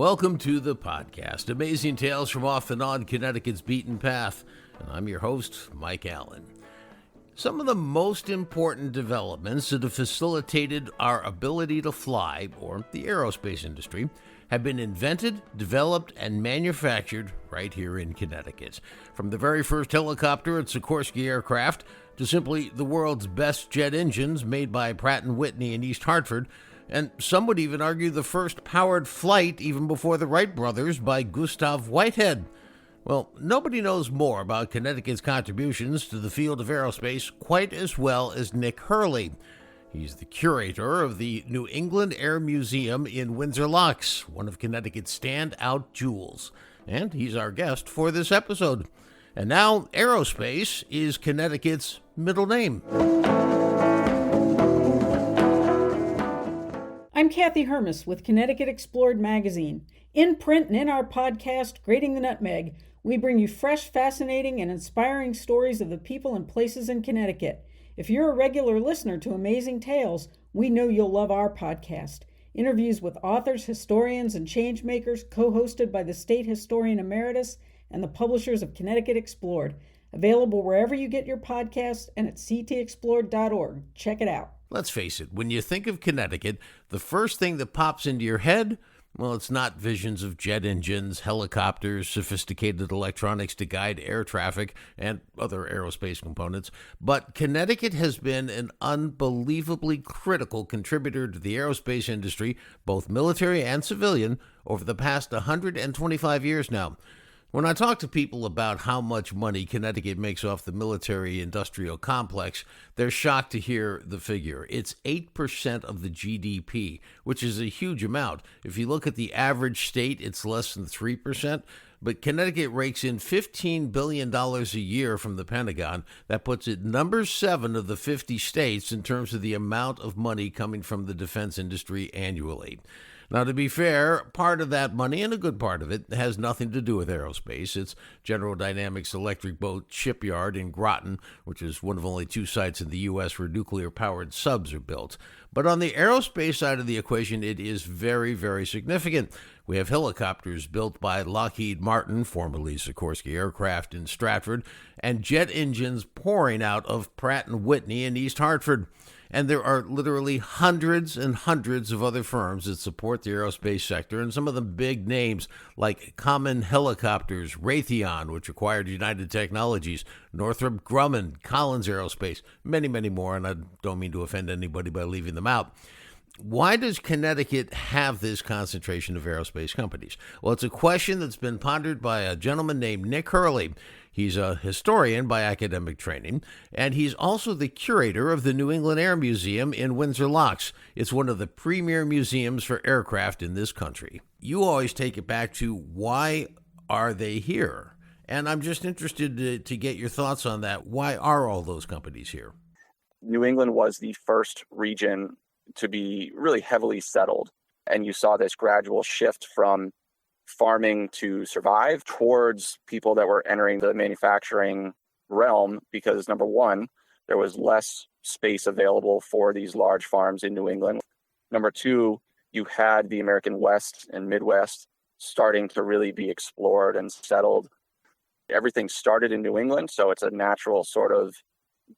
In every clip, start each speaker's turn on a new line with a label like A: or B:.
A: Welcome to the podcast, Amazing Tales from Off and On Connecticut's Beaten Path, and I'm your host, Mike Allen. Some of the most important developments that have facilitated our ability to fly, or the aerospace industry, have been invented, developed, and manufactured right here in Connecticut. From the very first helicopter at Sikorsky Aircraft to simply the world's best jet engines made by Pratt & Whitney in East Hartford, and some would even argue the first powered flight even before the Wright brothers by Gustav Whitehead. Well, nobody knows more about Connecticut's contributions to the field of aerospace quite as well as Nick Hurley. He's the curator of the New England Air Museum in Windsor Locks, one of Connecticut's standout jewels. And he's our guest for this episode. And now, Aerospace is Connecticut's middle name.
B: I'm Kathy Hermes with Connecticut Explored magazine. In print and in our podcast, Grating the Nutmeg, we bring you fresh, fascinating, and inspiring stories of the people and places in Connecticut. If you're a regular listener to Amazing Tales, we know you'll love our podcast. Interviews with authors, historians, and changemakers, co-hosted by the State Historian Emeritus and the publishers of Connecticut Explored. Available wherever you get your podcasts and at ctexplored.org. Check it out.
A: Let's face it, when you think of Connecticut, the first thing that pops into your head, well, it's not visions of jet engines, helicopters, sophisticated electronics to guide air traffic, and other aerospace components, but Connecticut has been an unbelievably critical contributor to the aerospace industry, both military and civilian, over the past 125 years now. When I talk to people about how much money Connecticut makes off the military-industrial complex, they're shocked to hear the figure. It's 8% of the GDP, which is a huge amount. If you look at the average state, it's less than 3%. But Connecticut rakes in $15 billion a year from the Pentagon. That puts it number 7 of the 50 states in terms of the amount of money coming from the defense industry annually. Now, to be fair, part of that money, and a good part of it, has nothing to do with aerospace. It's General Dynamics Electric Boat Shipyard in Groton, which is one of only 2 sites in the U.S. where nuclear-powered subs are built. But on the aerospace side of the equation, it is very, very significant. We have helicopters built by Lockheed Martin, formerly Sikorsky Aircraft in Stratford, and jet engines pouring out of Pratt & Whitney in East Hartford. And there are literally hundreds and hundreds of other firms that support the aerospace sector, and some of them big names like Common Helicopters, Raytheon, which acquired United Technologies, Northrop Grumman, Collins Aerospace, many, many more, and I don't mean to offend anybody by leaving them out. Why does Connecticut have this concentration of aerospace companies? Well, it's a question that's been pondered by a gentleman named Nick Hurley. He's a historian by academic training, and he's also the curator of the New England Air Museum in Windsor Locks. It's one of the premier museums for aircraft in this country. You always take it back to why are they here? And I'm just interested to get your thoughts on that. Why are all those companies here?
C: New England was the first region to be really heavily settled, and you saw this gradual shift from farming to survive towards people that were entering the manufacturing realm because, number one, there was less space available for these large farms in New England. Number two, you had the American West and Midwest starting to really be explored and settled. Everything started in New England, so it's a natural sort of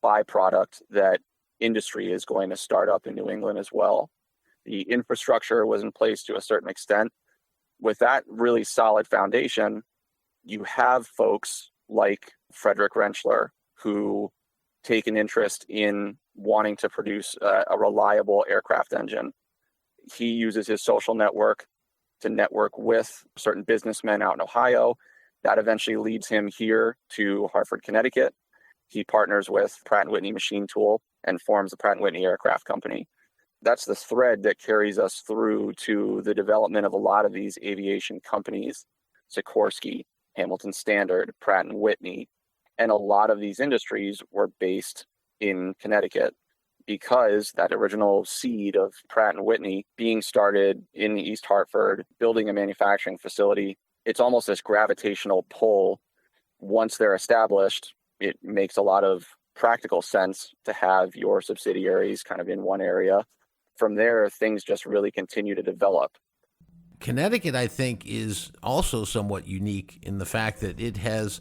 C: byproduct that industry is going to start up in New England as well. The infrastructure was in place to a certain extent. With that really solid foundation, you have folks like Frederick Rentschler who take an interest in wanting to produce a reliable aircraft engine. He uses his social network to network with certain businessmen out in Ohio. That eventually leads him here to Hartford, Connecticut. He partners with Pratt & Whitney Machine Tool and forms the Pratt & Whitney Aircraft Company. That's the thread that carries us through to the development of a lot of these aviation companies, Sikorsky, Hamilton Standard, Pratt & Whitney, and a lot of these industries were based in Connecticut because that original seed of Pratt & Whitney being started in East Hartford, building a manufacturing facility, it's almost this gravitational pull. Once they're established, it makes a lot of practical sense to have your subsidiaries kind of in one area. From there, things just really continue to develop.
A: Connecticut, I think, is also somewhat unique in the fact that it has,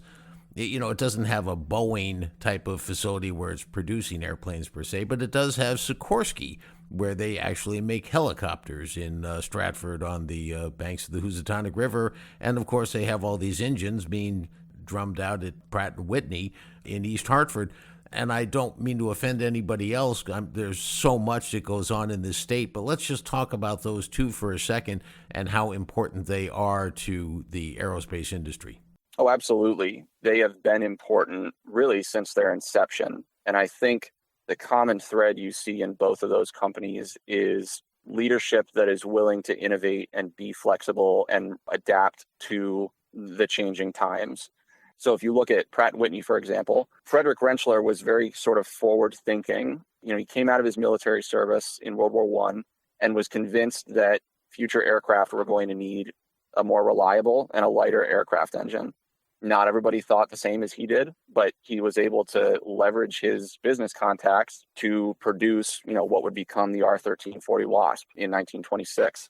A: it doesn't have a Boeing type of facility where it's producing airplanes per se, but it does have Sikorsky, where they actually make helicopters in Stratford on the banks of the Housatonic River. And of course, they have all these engines being drummed out at Pratt & Whitney in East Hartford. And I don't mean to offend anybody else. There's so much that goes on in this state, but let's just talk about those two for a second and how important they are to the aerospace industry.
C: Oh, absolutely. They have been important really since their inception. And I think the common thread you see in both of those companies is leadership that is willing to innovate and be flexible and adapt to the changing times. So if you look at Pratt & Whitney, for example, Frederick Rentschler was very sort of forward thinking. He came out of his military service in World War I and was convinced that future aircraft were going to need a more reliable and a lighter aircraft engine. Not everybody thought the same as he did, but he was able to leverage his business contacts to produce, what would become the R-1340 Wasp in 1926.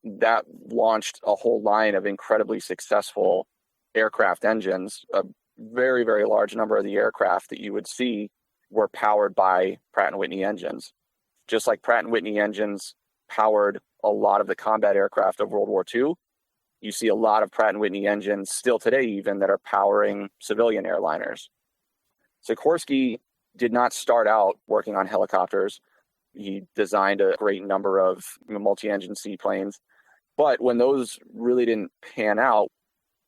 C: That launched a whole line of incredibly successful aircraft engines. A very, very large number of the aircraft that you would see were powered by Pratt & Whitney engines. Just like Pratt & Whitney engines powered a lot of the combat aircraft of World War II, you see a lot of Pratt & Whitney engines still today even that are powering civilian airliners. Sikorsky did not start out working on helicopters. He designed a great number of multi-engine seaplanes. But when those really didn't pan out,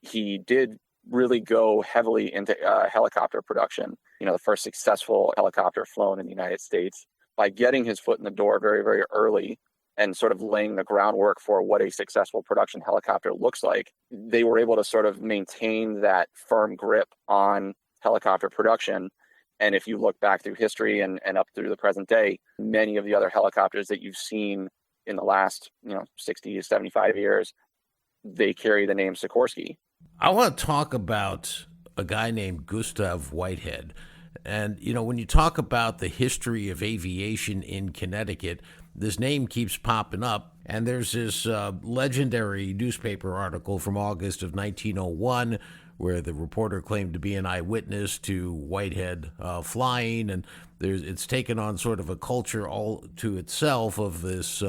C: he did really go heavily into helicopter production. The first successful helicopter flown in the United States. By getting his foot in the door very, very early and sort of laying the groundwork for what a successful production helicopter looks like, they were able to sort of maintain that firm grip on helicopter production. And if you look back through history and up through the present day, many of the other helicopters that you've seen in the last 60 to 75 years, they carry the name Sikorsky.
A: I want to talk about a guy named Gustav Whitehead. And, when you talk about the history of aviation in Connecticut, this name keeps popping up. And there's this legendary newspaper article from August of 1901 where the reporter claimed to be an eyewitness to Whitehead flying. And it's taken on sort of a culture all to itself of this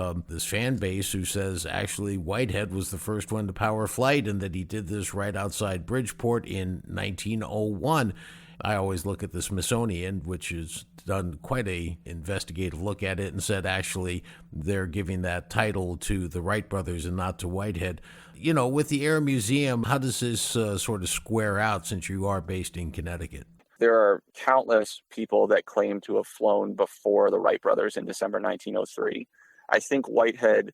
A: fan base who says actually Whitehead was the first one to power flight and that he did this right outside Bridgeport in 1901. I always look at the Smithsonian, which has done quite a investigative look at it and said actually they're giving that title to the Wright brothers and not to Whitehead. With the Air Museum, how does this sort of square out since you are based in Connecticut?
C: There are countless people that claim to have flown before the Wright brothers in December 1903. I think Whitehead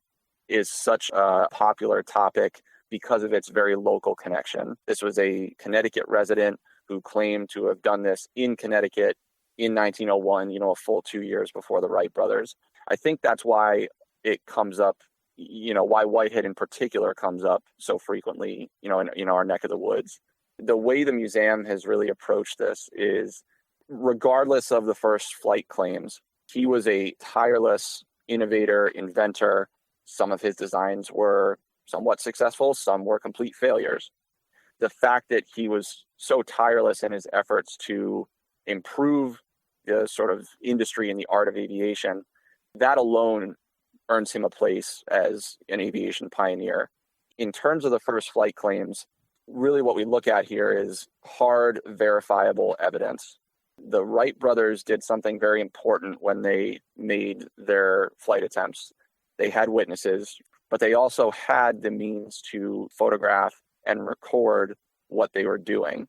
C: is such a popular topic because of its very local connection. This was a Connecticut resident who claimed to have done this in Connecticut in 1901, a full 2 years before the Wright brothers. I think that's why it comes up, why Whitehead in particular comes up so frequently, in our neck of the woods. The way the museum has really approached this is, regardless of the first flight claims, he was a tireless innovator, inventor. Some of his designs were somewhat successful, some were complete failures. The fact that he was so tireless in his efforts to improve the sort of industry and the art of aviation, that alone earns him a place as an aviation pioneer. In terms of the first flight claims, really what we look at here is hard, verifiable evidence. The Wright brothers did something very important when they made their flight attempts. They had witnesses, but they also had the means to photograph and record what they were doing.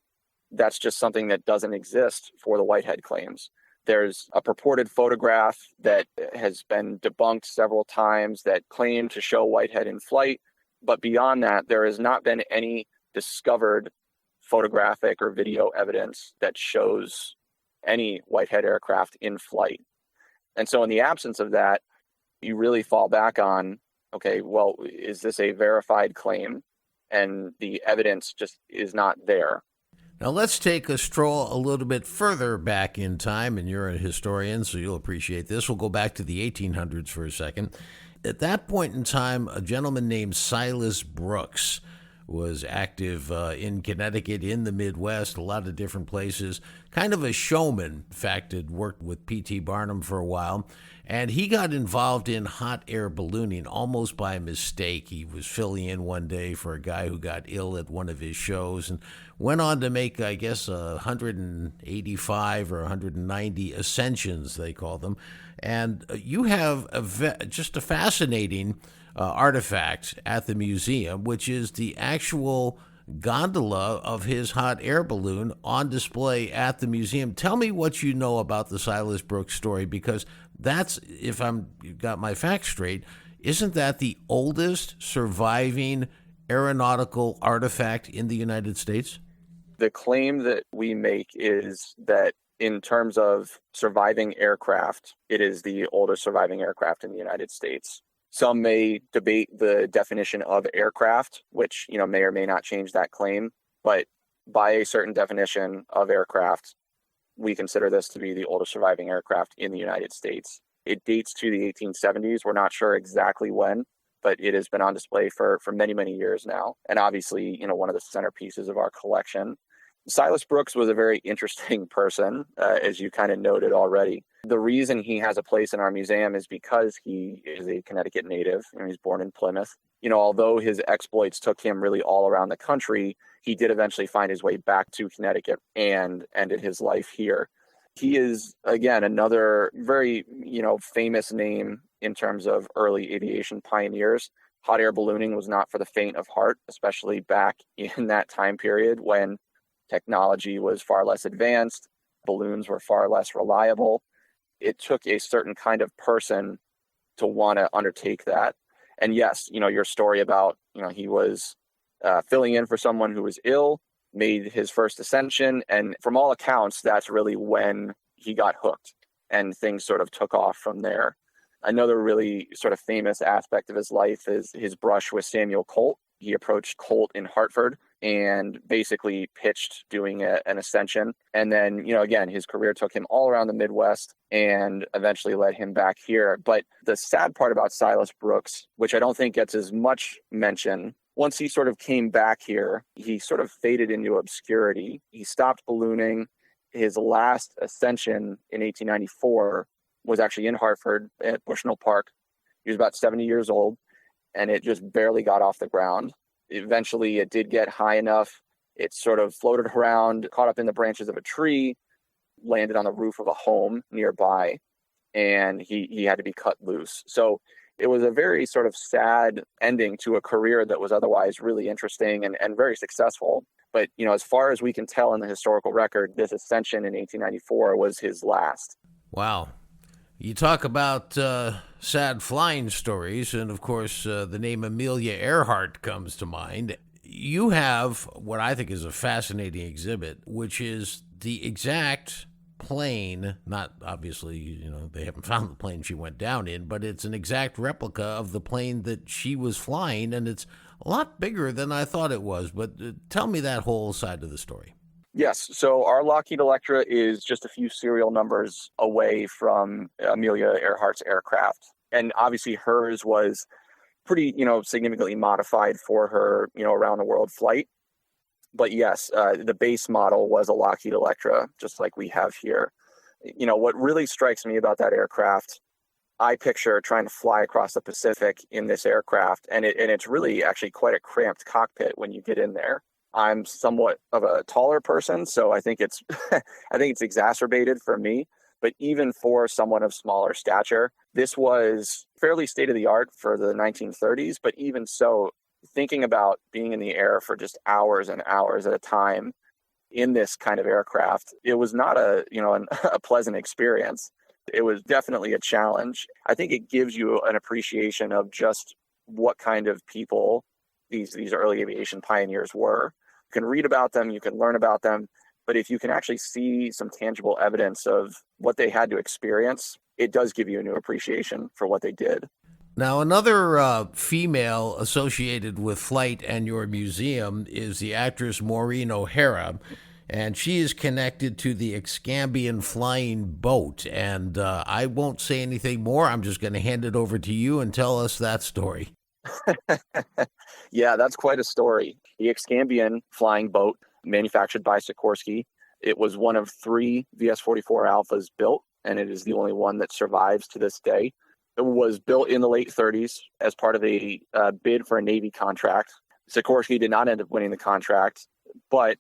C: That's just something that doesn't exist for the Whitehead claims. There's a purported photograph that has been debunked several times that claimed to show Whitehead in flight, but beyond that, there has not been any discovered photographic or video evidence that shows any Whitehead aircraft in flight. And so in the absence of that, you really fall back on, okay, well, is this a verified claim? And the evidence just is not there.
A: Now let's take a stroll a little bit further back in time, and you're a historian, so you'll appreciate this. We'll go back to the 1800s for a second. At that point in time, a gentleman named Silas Brooks was active in Connecticut, in the Midwest, a lot of different places. Kind of a showman. In fact, had worked with P.T. Barnum for a while. And he got involved in hot air ballooning almost by mistake. He was filling in one day for a guy who got ill at one of his shows and went on to make, I guess, 185 or 190 ascensions, they call them. And you have just a fascinating artifact at the museum, which is the actual gondola of his hot air balloon on display at the museum. Tell me what you know about the Silas Brooks story, because that's, if I'm got my facts straight, isn't that the oldest surviving aeronautical artifact in the United States?
C: The claim that we make is that in terms of surviving aircraft, it is the oldest surviving aircraft in the United States. Some may debate the definition of aircraft, which, may or may not change that claim. But by a certain definition of aircraft, we consider this to be the oldest surviving aircraft in the United States. It dates to the 1870s. We're not sure exactly when, but it has been on display for many, many years now. And obviously, one of the centerpieces of our collection. Silas Brooks was a very interesting person, as you kind of noted already. The reason he has a place in our museum is because he is a Connecticut native. He's born in Plymouth. Although his exploits took him really all around the country, he did eventually find his way back to Connecticut and ended his life here. He is, again, another very, famous name in terms of early aviation pioneers. Hot air ballooning was not for the faint of heart, especially back in that time period when technology was far less advanced, balloons were far less reliable. It took a certain kind of person to want to undertake that. And yes, your story about, he was filling in for someone who was ill, made his first ascension. And from all accounts, that's really when he got hooked and things sort of took off from there. Another really sort of famous aspect of his life is his brush with Samuel Colt. He approached Colt in Hartford and basically pitched doing an ascension. And then, again, his career took him all around the Midwest and eventually led him back here. But the sad part about Silas Brooks, which I don't think gets as much mention, once he sort of came back here, he sort of faded into obscurity. He stopped ballooning. His last ascension in 1894 was actually in Hartford at Bushnell Park. He was about 70 years old, and it just barely got off the ground. Eventually, it did get high enough. It sort of floated around, caught up in the branches of a tree, landed on the roof of a home nearby, and he had to be cut loose. So it was a very sort of sad ending to a career that was otherwise really interesting and very successful. But, as far as we can tell in the historical record, this ascension in 1894 was his last.
A: Wow. You talk about sad flying stories, and of course, the name Amelia Earhart comes to mind. You have what I think is a fascinating exhibit, which is the exact plane, not obviously, they haven't found the plane she went down in, but it's an exact replica of the plane that she was flying, and it's a lot bigger than I thought it was. But tell me that whole side of the story.
C: Yes. So our Lockheed Electra is just a few serial numbers away from Amelia Earhart's aircraft. And obviously hers was pretty, significantly modified for her, around the world flight. But yes, the base model was a Lockheed Electra, just like we have here. What really strikes me about that aircraft, I picture trying to fly across the Pacific in this aircraft. And it's really actually quite a cramped cockpit when you get in there. I'm somewhat of a taller person, so I think it's exacerbated for me. But even for someone of smaller stature, this was fairly state-of-the-art for the 1930s. But even so, thinking about being in the air for just hours and hours at a time in this kind of aircraft, it was not a pleasant experience. It was definitely a challenge. I think it gives you an appreciation of just what kind of people these early aviation pioneers were. You can read about them, you can learn about them, but if you can actually see some tangible evidence of what they had to experience, it does give you a new appreciation for what they did.
A: Now, another female associated with flight and your museum is the actress Maureen O'Hara. and she is connected to the Excambian flying boat. And I won't say anything more. I'm just going to hand it over to you and tell us that story.
C: Yeah, that's quite a story. The Excambian flying boat, manufactured by Sikorsky, it was one of 3 VS-44 Alphas built, and it is the only one that survives to this day. It was built in the late 30s as part of a bid for a Navy contract. Sikorsky did not end up winning the contract, but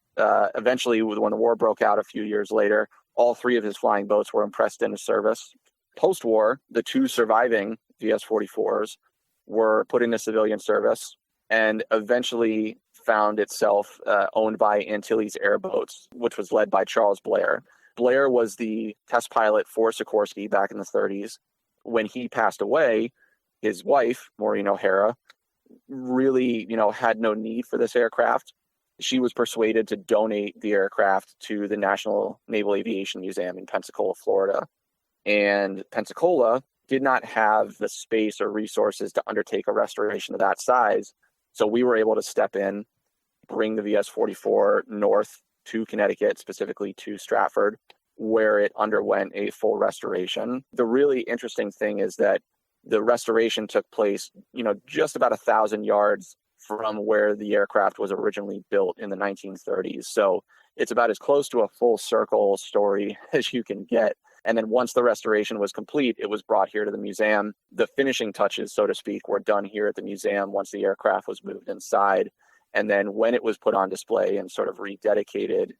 C: eventually, when the war broke out a few years later, all 3 of his flying boats were impressed into service. Post-war, the 2 surviving VS-44s were put into civilian service and eventually found itself owned by Antilles Airboats, which was led by Charles Blair. Blair was the test pilot for Sikorsky back in the 30s. When he passed away, his wife, Maureen O'Hara, really, had no need for this aircraft. She was persuaded to donate the aircraft to the National Naval Aviation Museum in Pensacola, Florida. And Pensacola did not have the space or resources to undertake a restoration of that size. So we were able to step in, bring the VS-44 north to Connecticut, specifically to Stratford, where it underwent a full restoration. The really interesting thing is that the restoration took place, just about 1,000 yards from where the aircraft was originally built in the 1930s. So it's about as close to a full circle story as you can get. And then once the restoration was complete, it was brought here to the museum. The finishing touches, so to speak, were done here at the museum once the aircraft was moved inside. And then when it was put on display and sort of rededicated,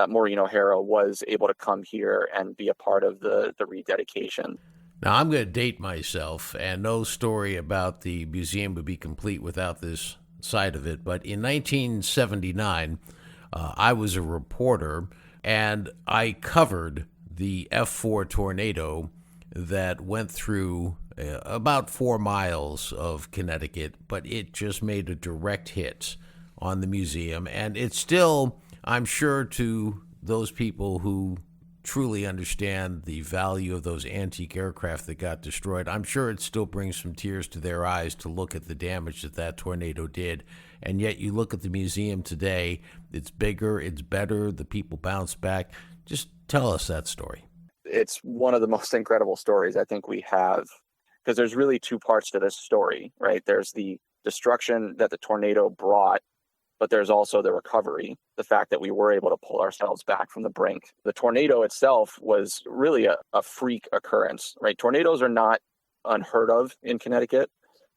C: Maureen O'Hara was able to come here and be a part of the rededication.
A: Now, I'm going to date myself, and no story about the museum would be complete without this side of it. But in 1979, I was a reporter, and I covered the F4 tornado that went through about 4 miles of Connecticut, but it just made a direct hit on the museum. And it's still, I'm sure, to those people who truly understand the value of those antique aircraft that got destroyed, I'm sure it still brings some tears to their eyes to look at the damage that tornado did. And yet you look at the museum today, it's bigger, it's better, the people bounce back. Just tell us that story.
C: It's one of the most incredible stories I think we have, because there's really 2 parts to this story, right? There's the destruction that the tornado brought, but there's also the recovery, the fact that we were able to pull ourselves back from the brink. The tornado itself was really a freak occurrence, right? Tornadoes are not unheard of in Connecticut.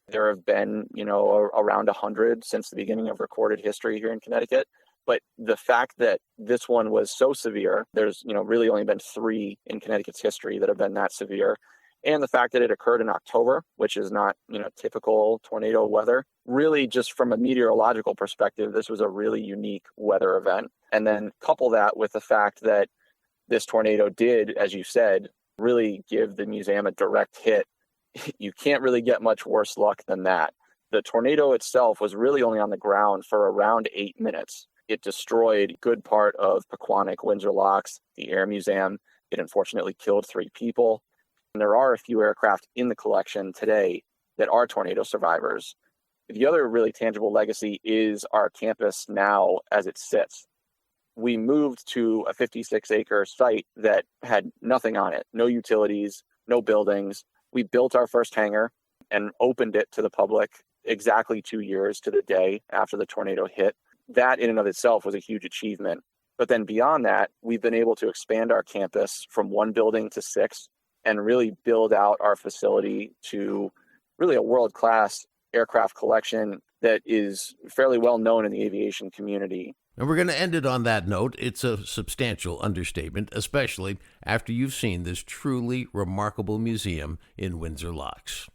C: There have been, around 100 since the beginning of recorded history here in Connecticut. But the fact that this one was so severe, there's, really only been 3 in Connecticut's history that have been that severe. And the fact that it occurred in October, which is not, typical tornado weather, really just from a meteorological perspective, this was a really unique weather event. And then couple that with the fact that this tornado did, as you said, really give the museum a direct hit. You can't really get much worse luck than that. The tornado itself was really only on the ground for around 8 minutes. It destroyed a good part of Pequannock, Windsor Locks, the Air Museum. It unfortunately killed 3 people. And there are a few aircraft in the collection today that are tornado survivors. The other really tangible legacy is our campus now as it sits. We moved to a 56-acre site that had nothing on it, no utilities, no buildings. We built our first hangar and opened it to the public exactly 2 years to the day after the tornado hit. That in and of itself was a huge achievement. But then beyond that, we've been able to expand our campus from 1 building to 6 and really build out our facility to really a world-class aircraft collection that is fairly well known in the aviation community.
A: And we're going to end it on that note. It's a substantial understatement, especially after you've seen this truly remarkable museum in Windsor Locks.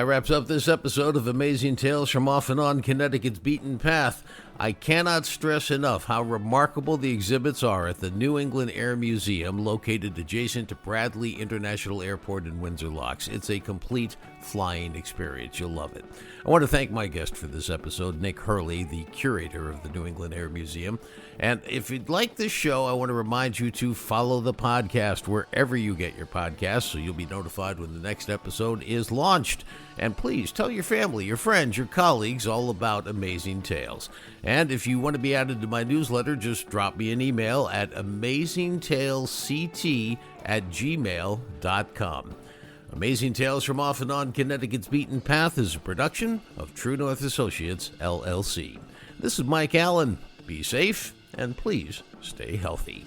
A: That wraps up this episode of Amazing Tales from Off and On Connecticut's Beaten Path. I cannot stress enough how remarkable the exhibits are at the New England Air Museum, located adjacent to Bradley International Airport in Windsor Locks. It's a complete flying experience. You'll love it. I want to thank my guest for this episode, Nick Hurley, the curator of the New England Air Museum. And if you'd like this show, I want to remind you to follow the podcast wherever you get your podcasts so you'll be notified when the next episode is launched. And please tell your family, your friends, your colleagues all about Amazing Tales. And if you want to be added to my newsletter, just drop me an email at amazingtalesct@gmail.com. Amazing Tales from Off and On Connecticut's Beaten Path is a production of True North Associates, LLC. This is Mike Allen. Be safe, and please stay healthy.